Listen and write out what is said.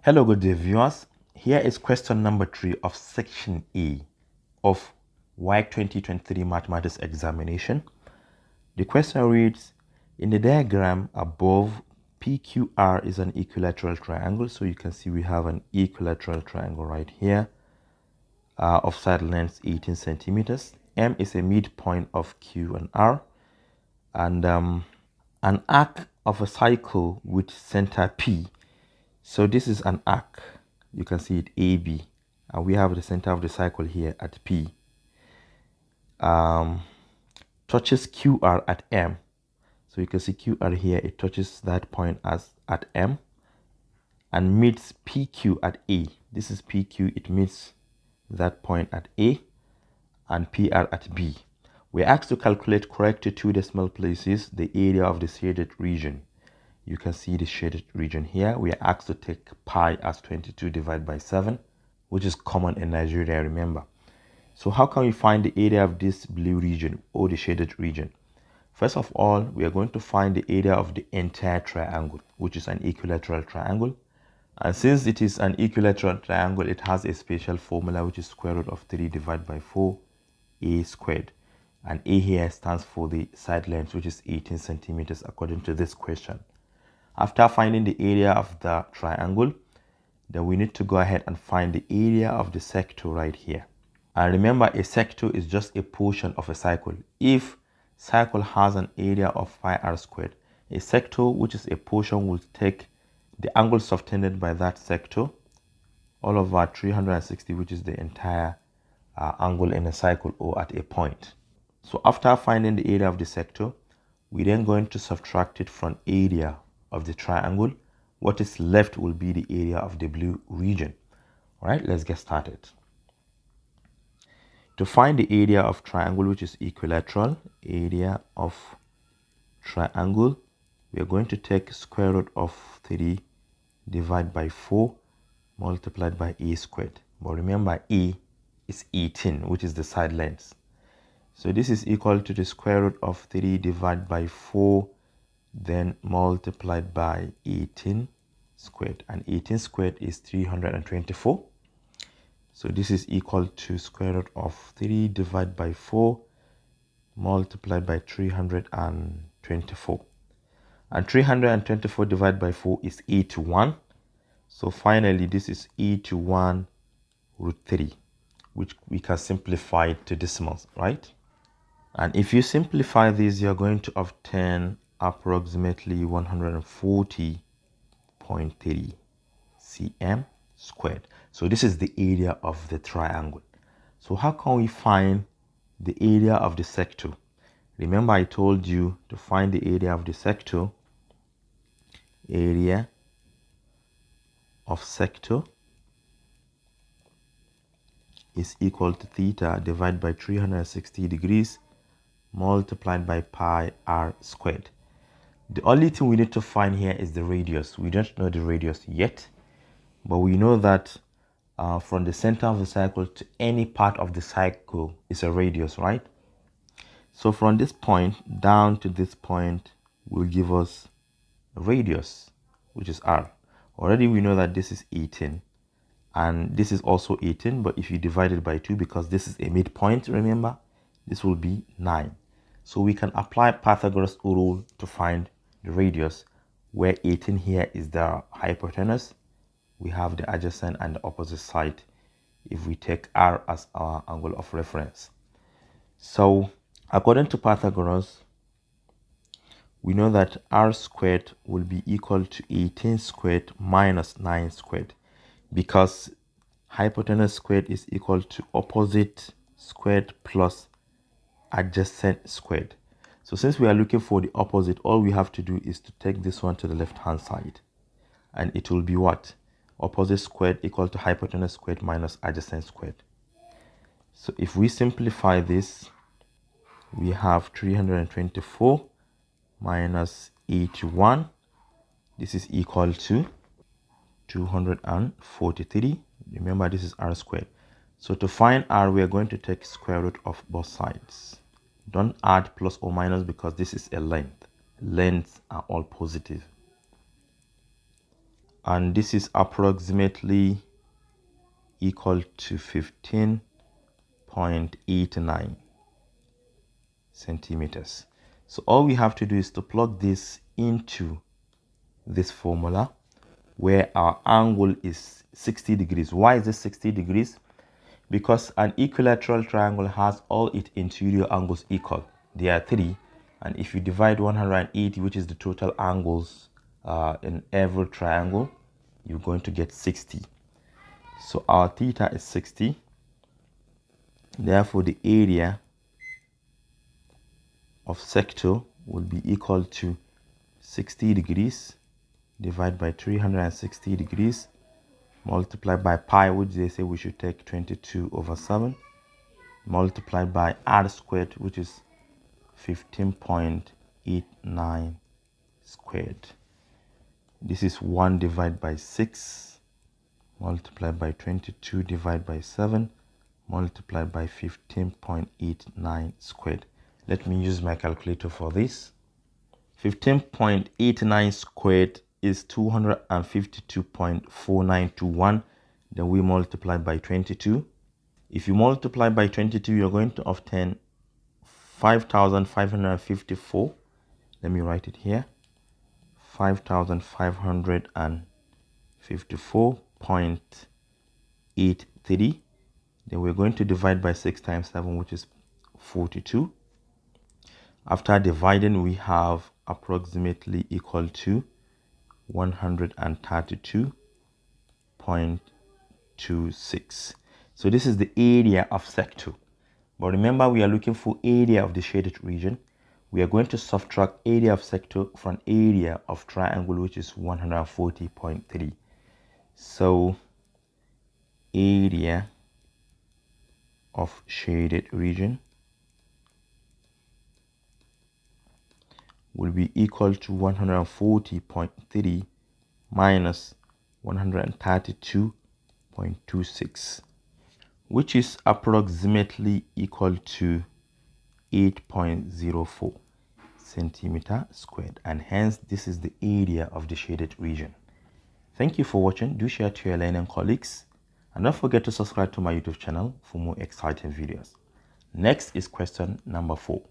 Hello, good day viewers. Here is question number 3 of section A of WAEC 2023 mathematics examination. The question reads, in the diagram above, PQR is an equilateral triangle. So you can see we have an equilateral triangle right here of side length 18 centimeters. M is a midpoint of Q and R, and an arc of a cycle with center P. So this is an arc. You can see it AB, and we have the center of the cycle here at P. Touches QR at M. So you can see QR here, it touches that point as at M, and meets PQ at A. This is PQ, it meets that point at A, and PR at B. We're asked to calculate correct to 2 decimal places the area of the shaded region. You can see the shaded region here. We are asked to take pi as 22 divided by 7, which is common in Nigeria, remember. So how can we find the area of this blue region or the shaded region? First of all, we are going to find the area of the entire triangle, which is an equilateral triangle. And since it is an equilateral triangle, it has a special formula, which is square root of 3 divided by 4, a squared. And a here stands for the side length, which is 18 centimeters according to this question. After finding the area of the triangle, then we need to go ahead and find the area of the sector right here. And remember, a sector is just a portion of a cycle. If cycle has an area of pi r squared, a sector, which is a portion, will take the angle subtended by that sector, all over 360, which is the entire angle in a cycle or at a point. So after finding the area of the sector, we're then going to subtract it from area of the triangle. What is left will be the area of the blue region. All right, let's get started. To find the area of triangle, which is equilateral, area of triangle, we are going to take square root of 3 divided by 4 multiplied by a squared. But remember, a is 18, which is the side length. So this is equal to the square root of 3 divided by 4, then multiplied by 18 squared. And 18 squared is 324. So this is equal to square root of 3 divided by 4 multiplied by 324. And 324 divided by 4 is 81. So finally, this is 81 root 3, which we can simplify to decimals, right? And if you simplify this, you're going to obtain approximately 140.3 cm squared. So this is the area of the triangle. So how can we find the area of the sector? Remember, I told you to find the area of the sector. Area of sector is equal to theta divided by 360 degrees multiplied by pi r squared. The only thing we need to find here is the radius. We don't know the radius yet, but we know that from the center of the cycle to any part of the cycle is a radius, right? So from this point down to this point will give us a radius, which is r. Already we know that this is 18 and this is also 18, but if you divide it by 2, because this is a midpoint, remember, this will be 9. So we can apply Pythagoras rule to find the radius, where 18 here is the hypotenuse. We have the adjacent and the opposite side if we take r as our angle of reference. So according to Pythagoras, we know that r squared will be equal to 18 squared minus 9 squared, because hypotenuse squared is equal to opposite squared plus adjacent squared. So since we are looking for the opposite, all we have to do is to take this one to the left hand side, and it will be what? Opposite squared equal to hypotenuse squared minus adjacent squared. So if we simplify this, we have 324 minus 81. This is equal to 243. Remember, this is r squared. So to find r, we are going to take square root of both sides. Don't add plus or minus because this is a length. Lengths are all positive. and this is approximately equal to 15.89 centimeters. So all we have to do is to plug this into this formula where our angle is 60 degrees. Why is it 60 degrees? Because an equilateral triangle has all its interior angles equal. There are 3, and if you divide 180, which is the total angles in every triangle, you're going to get 60. So our theta is 60. Therefore, the area of sector will be equal to 60 degrees divided by 360 degrees multiplied by pi, which they say we should take 22/7, multiplied by r squared, which is 15.89 squared. This is 1 divided by 6 multiplied by 22 divided by 7 multiplied by 15.89 squared. Let me use my calculator for this. 15.89 squared is 252.4921. Then we multiply by 22. If you multiply by 22, you're going to obtain 5,554. Let me write it here. 5,554.83. Then we're going to divide by 6 times 7, which is 42. After dividing, we have approximately equal to 132.26. So this is the area of sector. But remember, we are looking for area of the shaded region. We are going to subtract area of sector from area of triangle, which is 140.3. So area of shaded region will be equal to 140.3 minus 132.26, which is approximately equal to 8.04 centimeter squared, and hence this is the area of the shaded region. Thank you for watching. Do share to your learning colleagues, and don't forget to subscribe to my YouTube channel for more exciting videos. Next is question number 4.